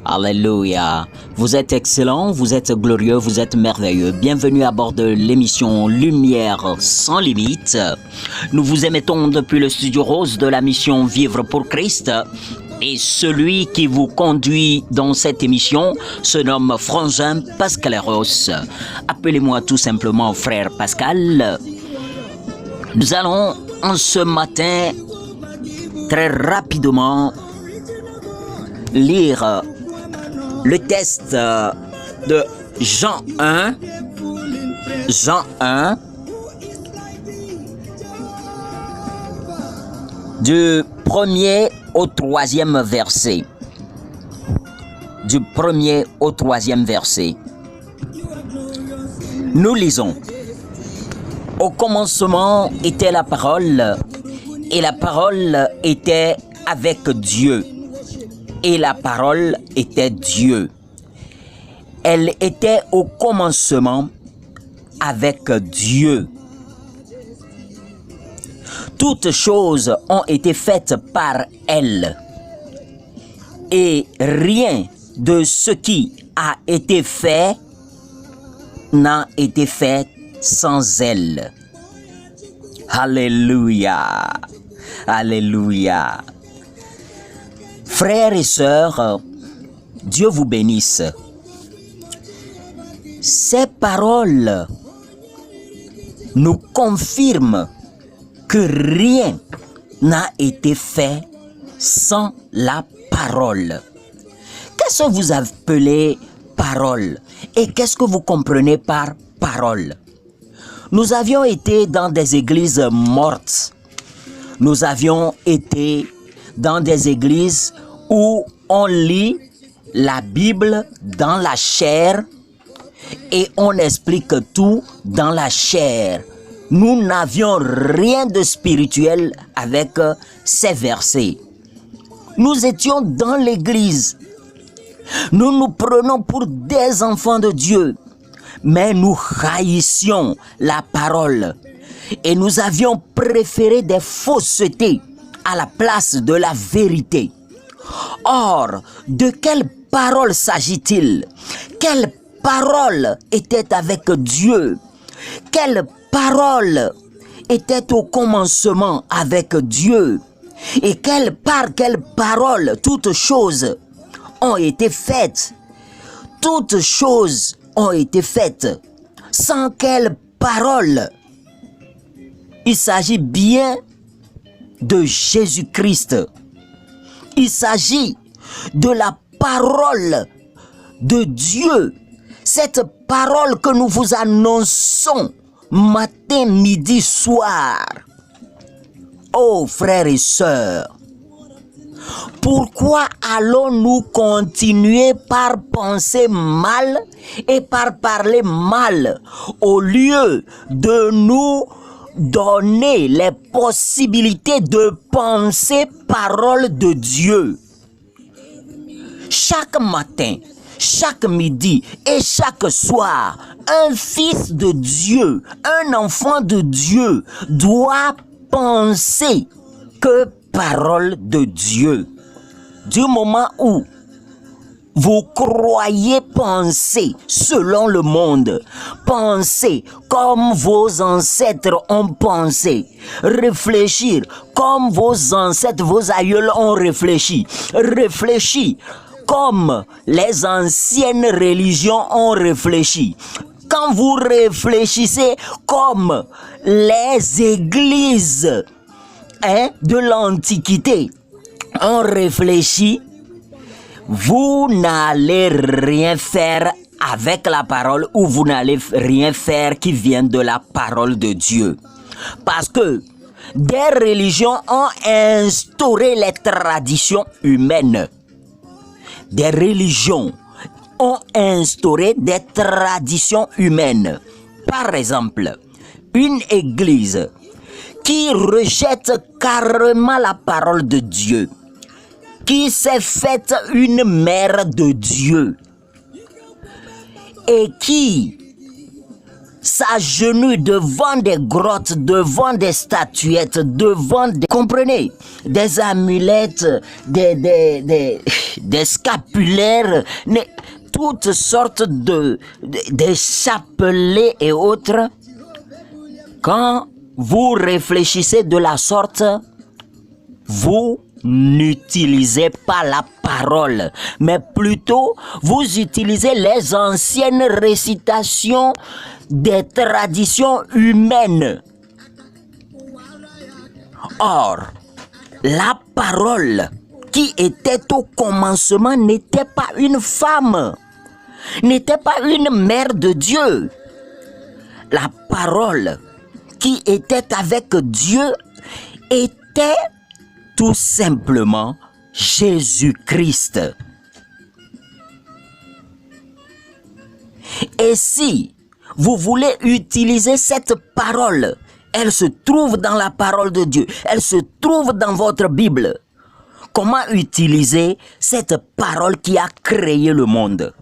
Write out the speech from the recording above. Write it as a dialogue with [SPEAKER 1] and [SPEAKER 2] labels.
[SPEAKER 1] Alléluia. Vous êtes excellent, vous êtes glorieux, vous êtes merveilleux. Bienvenue à bord de l'émission Lumière sans limite. Nous vous émettons depuis le studio rose de la mission Vivre pour Christ. Et celui qui vous conduit dans cette émission se nomme Frangin Pascaleros. Appelez-moi tout simplement frère Pascal. Nous allons en ce matin très rapidement lire le texte de Jean 1, du 1er au 3e verset. Du 1er au 3e verset. Nous lisons. Au commencement était la parole, et la parole était avec Dieu. Et la parole était Dieu. Elle était au commencement avec Dieu. Toutes choses ont été faites par elle. Et rien de ce qui a été fait n'a été fait sans elle. Alléluia. Alléluia. Frères et sœurs, Dieu vous bénisse. Ces paroles nous confirment que rien n'a été fait sans la parole. Qu'est-ce que vous appelez parole? Et qu'est-ce que vous comprenez par parole? Nous avions été dans des églises mortes. Nous avions été dans des églises où on lit la Bible dans la chair et on explique tout dans la chair. Nous n'avions rien de spirituel avec ces versets. Nous étions dans l'église. Nous nous prenons pour des enfants de Dieu, mais nous haïssions la parole et nous avions préféré des faussetés à la place de la vérité. Or, de quelle parole s'agit-il? Quelle parole était avec Dieu? Quelle parole était au commencement avec Dieu? Et par quelle parole toutes choses ont été faites? Toutes choses ont été faites. Sans quelle parole? Il s'agit bien de Jésus-Christ. Il s'agit de la parole de Dieu. Cette parole que nous vous annonçons matin, midi, soir. Oh frères et sœurs, pourquoi allons-nous continuer par penser mal et par parler mal au lieu de nous donner les possibilités de penser parole de Dieu? Chaque matin, chaque midi et chaque soir, un fils de Dieu, un enfant de Dieu doit penser que parole de Dieu. Du moment où vous croyez penser selon le monde, penser comme vos ancêtres ont pensé, réfléchir comme vos ancêtres, vos aïeuls ont réfléchi, réfléchir comme les anciennes religions ont réfléchi. Quand vous réfléchissez comme les églises de l'Antiquité ont réfléchi, vous n'allez rien faire avec la parole ou vous n'allez rien faire qui vient de la parole de Dieu. Parce que des religions ont instauré les traditions humaines. Des religions ont instauré des traditions humaines. Par exemple, une église qui rejette carrément la parole de Dieu, qui s'est faite une mère de Dieu et qui s'agenouille devant des grottes, devant des statuettes, devant des... Comprenez, des amulettes, des scapulaires, toutes sortes de chapelets et autres. Quand vous réfléchissez de la sorte, vous n'utilisez pas la parole, mais plutôt vous utilisez les anciennes récitations des traditions humaines. Or, la parole qui était au commencement n'était pas une femme, n'était pas une mère de Dieu. La parole qui était avec Dieu était tout simplement Jésus-Christ. Et si vous voulez utiliser cette parole, elle se trouve dans la parole de Dieu, elle se trouve dans votre Bible. Comment utiliser cette parole qui a créé le monde?